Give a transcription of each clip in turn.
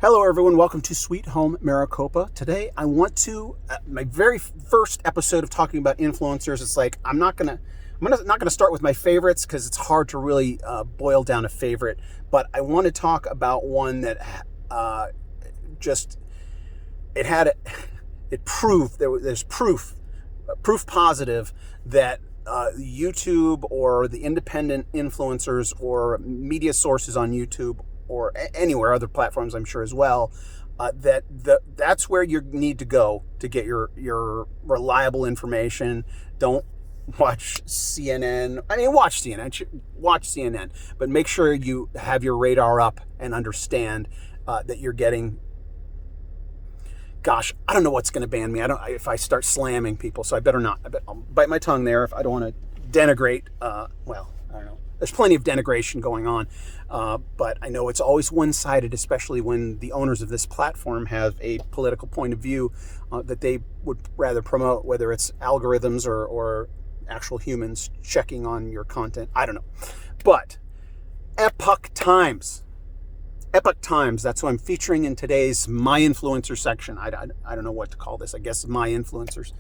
Hello, everyone. Welcome to Sweet Home Maricopa. Today, I want to my very first episode of talking about influencers. It's like I'm not gonna start with my favorites because it's hard to really boil down a favorite. But I want to talk about one that just it proved there's proof positive that YouTube or the independent influencers or media sources on YouTube or anywhere, other platforms I'm sure as well, that's where you need to go to get your reliable information. Don't watch CNN. I mean, watch CNN, but make sure you have your radar up and understand that you're getting. Gosh, I don't know what's going to ban me. If I start slamming people, so I better not. I'll bite my tongue there if I don't want to denigrate. I don't know. There's plenty of denigration going on, but I know it's always one-sided, especially when the owners of this platform have a political point of view that they would rather promote, whether it's algorithms or actual humans checking on your content. I don't know. But Epoch Times, that's what I'm featuring in today's My Influencer section. I don't know what to call this. I guess My Influencers.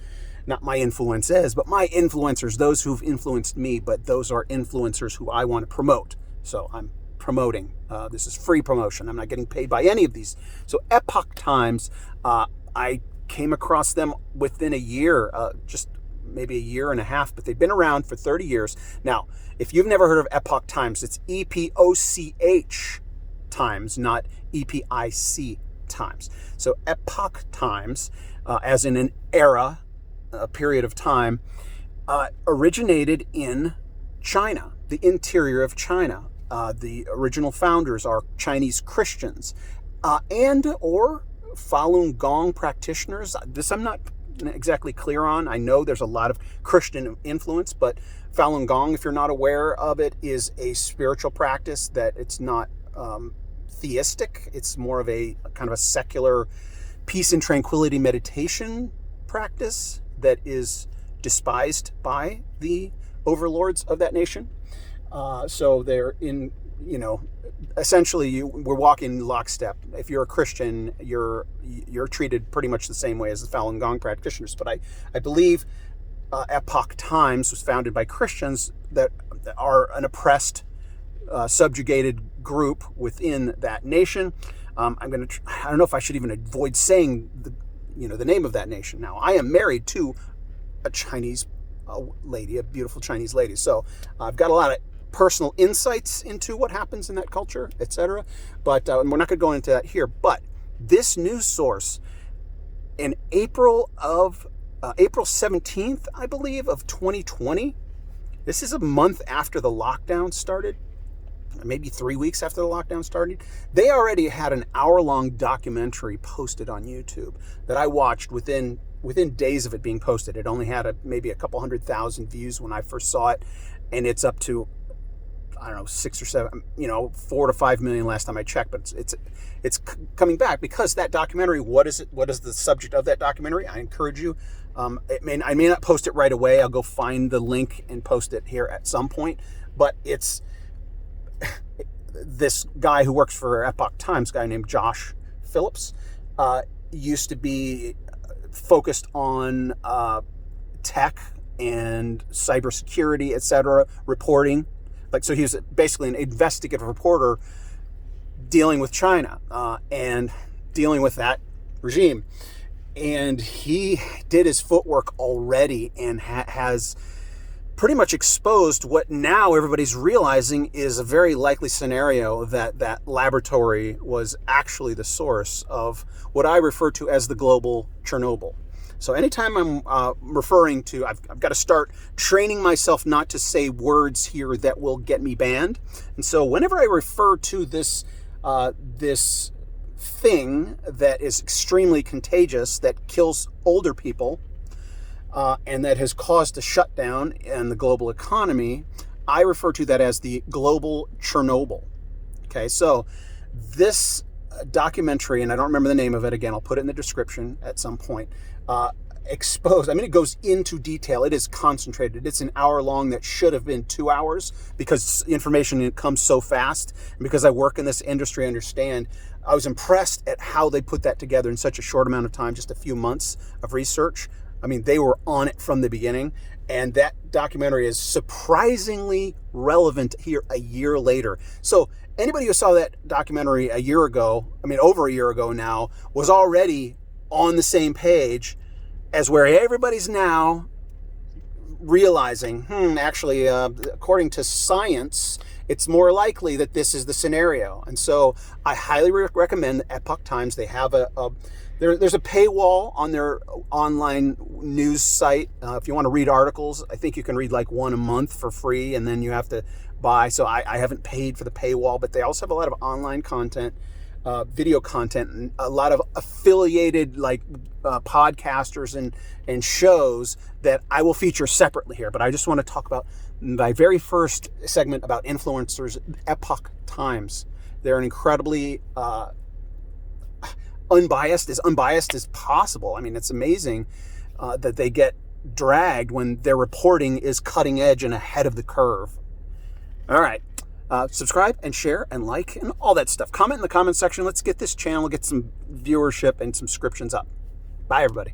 Not my influences, but my influencers, those who've influenced me, but those are influencers who I want to promote. So I'm promoting. This is free promotion. I'm not getting paid by any of these. So Epoch Times, I came across them within a year, just maybe a year and a half, but they've been around for 30 years. Now, if you've never heard of Epoch Times, it's EPOCH Times, not EPIC Times. So Epoch Times, as in an era, a period of time, originated in China, the interior of China. The original founders are Chinese Christians and or Falun Gong practitioners. This I'm not exactly clear on. I know there's a lot of Christian influence, but Falun Gong, if you're not aware of it, is a spiritual practice that it's not theistic. It's more of a kind of a secular peace and tranquility meditation practice that is despised by the overlords of that nation. So they're in, essentially we're walking lockstep. If you're a Christian, you're treated pretty much the same way as the Falun Gong practitioners. But I believe Epoch Times was founded by Christians that are an oppressed, subjugated group within that nation. I don't know if I should even avoid saying the name of that nation. Now, I am married to a Chinese lady, a beautiful Chinese lady. So I've got a lot of personal insights into what happens in that culture, etc. But we're not going to go into that here. But this news source, in April 17th, I believe, of 2020, this is a month after the lockdown started, maybe 3 weeks after the lockdown started, they already had an hour-long documentary posted on YouTube that I watched within days of it being posted. It only had maybe a couple 100,000 views when I first saw it, and it's up to, I don't know, 6 or 7, 4 to 5 million last time I checked. But it's coming back because that documentary. What is it? What is the subject of that documentary? I encourage you. I may not post it right away. I'll go find the link and post it here at some point. But it's this guy who works for Epoch Times, a guy named Josh Phillips, used to be focused on tech and cybersecurity, etc., reporting. So he was basically an investigative reporter dealing with China and dealing with that regime. And he did his footwork already and has pretty much exposed what now everybody's realizing is a very likely scenario, that laboratory was actually the source of what I refer to as the global Chernobyl. So anytime I'm referring to, I've got to start training myself not to say words here that will get me banned. And so whenever I refer to this thing that is extremely contagious, that kills older people, and that has caused a shutdown in the global economy, I refer to that as the global Chernobyl. Okay, so this documentary, and I don't remember the name of it, again, I'll put it in the description at some point, exposed. I mean, it goes into detail. It is concentrated. It's an hour long that should have been 2 hours because information comes so fast. And because I work in this industry, I understand. I was impressed at how they put that together in such a short amount of time, just a few months of research. I mean, they were on it from the beginning. And that documentary is surprisingly relevant here a year later. So anybody who saw that documentary a year ago, I mean, over a year ago now, was already on the same page as where everybody's now realizing, actually, according to science, it's more likely that this is the scenario. And so I highly recommend Epoch Times. They have there's a paywall on their online news site. If you want to read articles, I think you can read like one a month for free, and then you have to buy. So I haven't paid for the paywall, but they also have a lot of online content, video content, and a lot of affiliated podcasters and shows that I will feature separately here. But I just want to talk about my very first segment about influencers, Epoch Times. They're an incredibly unbiased as possible. I mean, it's amazing that they get dragged when their reporting is cutting edge and ahead of the curve. All right. Subscribe and share and like and all that stuff. Comment in the comment section. Let's get this channel, get some viewership and subscriptions up. Bye, everybody.